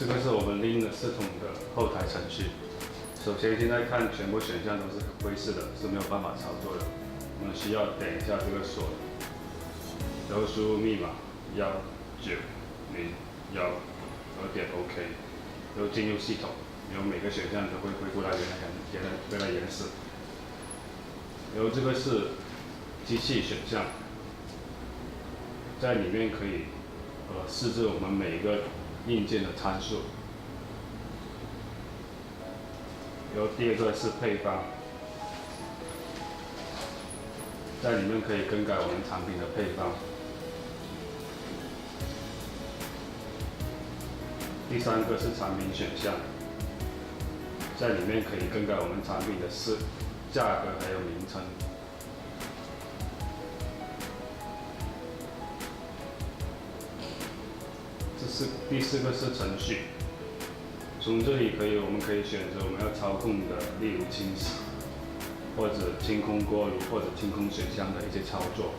这个是我们 Linux 系统的后台程序。首先，现在看全部选项都是灰色的，是没有办法操作的。我们需要点一下这个锁，然后输入密码19001，然后点 OK， 然后进入系统，然后每个选项都会恢复到原来颜色。然后这个是机器选项，在里面可以设置我们每一个硬件的参数。然后第二个是配方，在里面可以更改我们产品的配方。第三个是产品选项，在里面可以更改我们产品的价格还有名称。第四个是程序。从这里我们可以选择我们要操控的，例如清洗，或者清空锅炉，或者清空水箱的一些操作。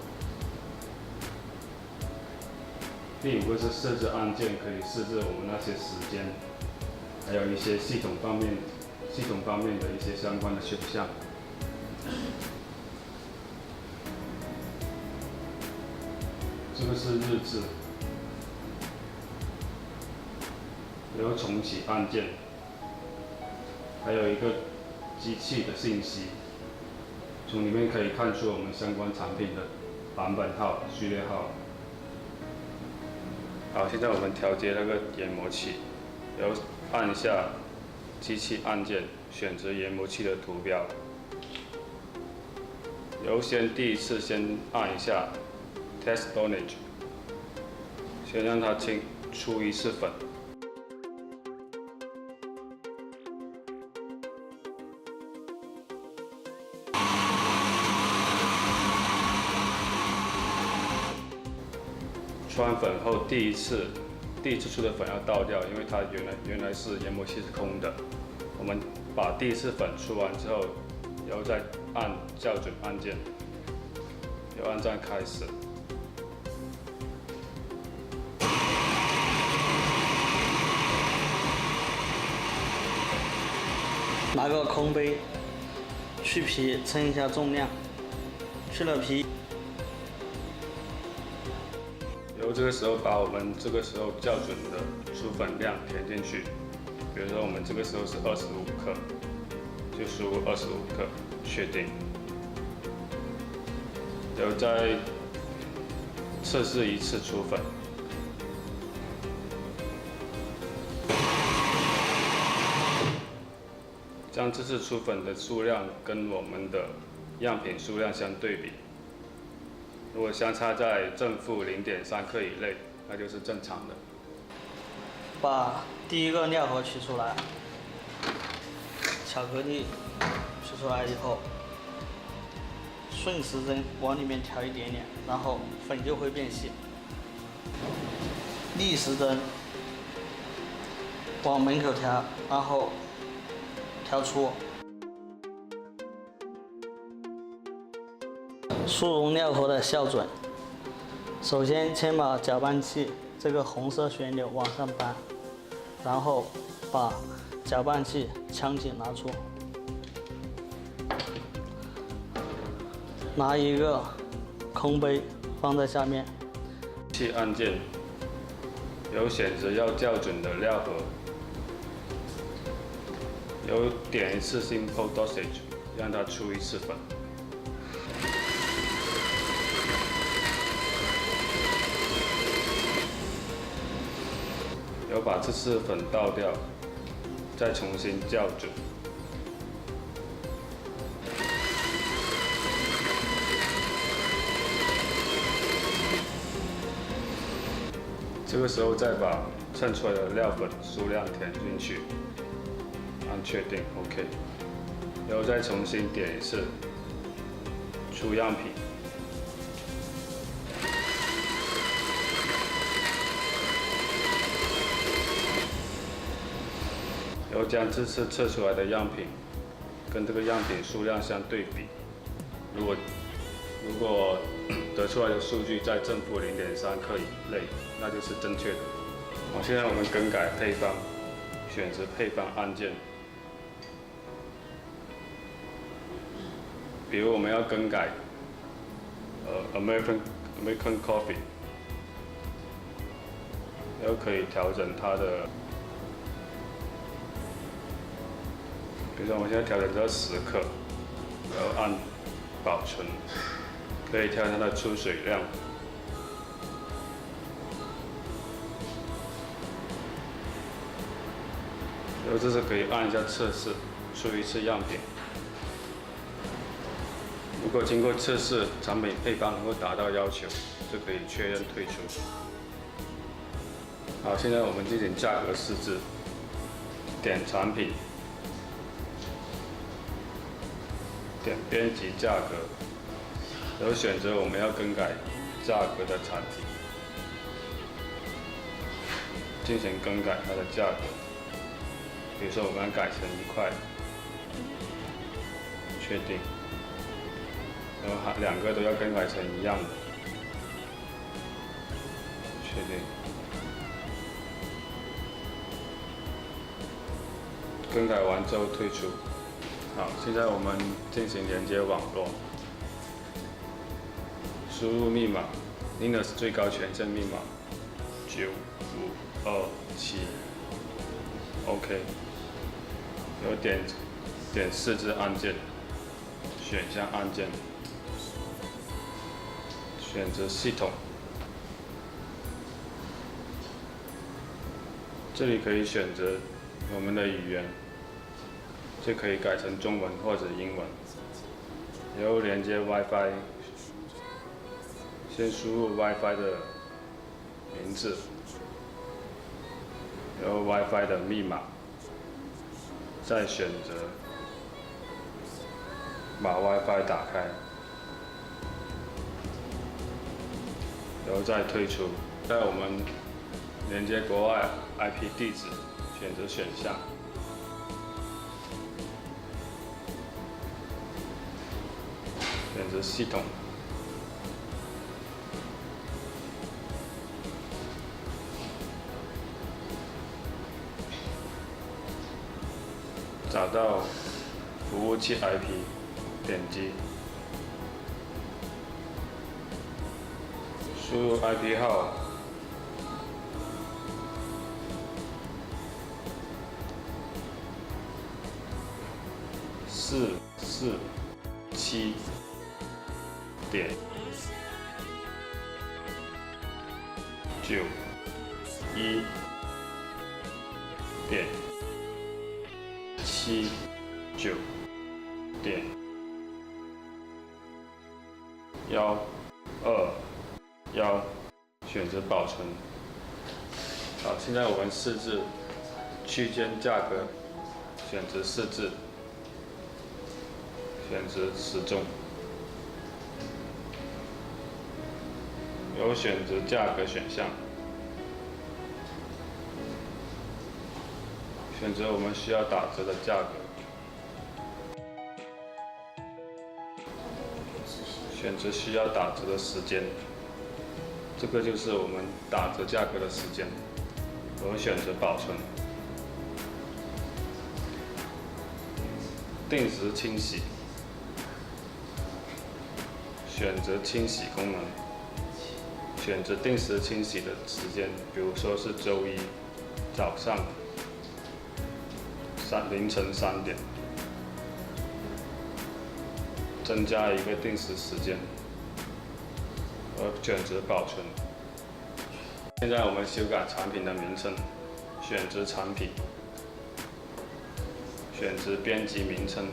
第五个是设置按键，可以设置我们那些时间，还有一些系统方面的一些相关的选项。这个是日志。然后重启按键，还有一个机器的信息，从里面可以看出我们相关产品的版本号、序列号。好，现在我们调节那个研磨器，然后按一下机器按键，选择研磨器的图标，然后第一次先按一下 Test Dosage， 先让它出一次粉。穿粉后，第一次出的粉要倒掉，因为它原来是研磨器是空的。我们把第一次粉出完之后，然后再按校准按键，然后按站开始。拿个空杯去皮，称一下重量，去了皮。然后这个时候把我们这个时候校准的出粉量填进去，比如说我们这个时候是25克，就输入25克，确定。然后再测试一次出粉。将这次出粉的数量跟我们的样品数量相对比。如果相差在正负0.3克以内，那就是正常的。把第一个料盒取出来，巧克力取出来以后，顺时针往里面调一点点，然后粉就会变细。逆时针往门口调，然后调出。速溶料盒的校准，首先把搅拌器这个红色旋钮往上搬，然后把搅拌器枪紧拿出，拿一个空杯放在下面，气按键，然后选择要校准的料盒，然后点一次 Simple Dosage， 让它出一次粉。然后把这次粉倒掉，再重新校准。这个时候再把称出来的料粉数量填进去，按确定 OK， 然后再重新点一次出样品。然后将这次测出来的样品跟这个样品数量相对比，如果得出来的数据在正负0.3克以内，那就是正确的。好，现在我们更改配方，选择配方按键。比如我们要更改American Coffee， 然后可以调整它的，比如说我们现在调整到10克，然后按保存，可以调它的出水量。然后这是可以按一下测试，出一次样品。如果经过测试，产品配方能够达到要求，就可以确认退出。好，现在我们进行价格设置，点产品，点编辑价格，然后选择我们要更改价格的产品，进行更改它的价格。比如说我们要改成1块，确定，然后2个都要更改成一样的，确定。更改完之后退出。好，现在我们进行连接网络，输入密码 ，Linux 最高权限密码9527，OK， 然后点设置按键，选项按键，选择系统，这里可以选择我们的语言。就可以改成中文或者英文，然后连接 WiFi， 先输入 WiFi 的名字，然后 WiFi 的密码，再选择把 WiFi 打开，然后再退出。在我们连接国外 IP 地址，选择选项。选择系统，找到服务器 IP， 点击，输入 IP 号447.1.1.0，选择保存。好，现在我们设置区间价格，选择设置，选择时钟。有选择价格选项，选择我们需要打折的价格，选择需要打折的时间，这个就是我们打折价格的时间。我选择保存，定时清洗，选择清洗功能。选择定时清洗的时间，比如说是周一早上凌晨3点，增加一个定时时间，选择保存。现在我们修改产品的名称，选择产品，选择编辑名称，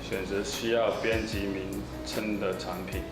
选择需要编辑名称的产品。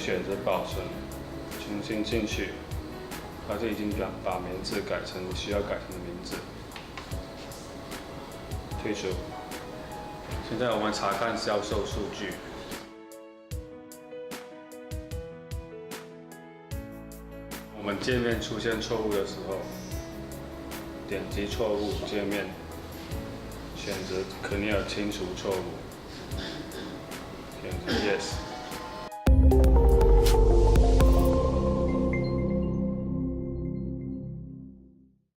选择保存，重新进去，它就已经把名字改成需要改成的名字。退出。现在我们查看销售数据。我们界面出现错误的时候，点击错误界面，选择 Clear 清除错误，选择 Yes。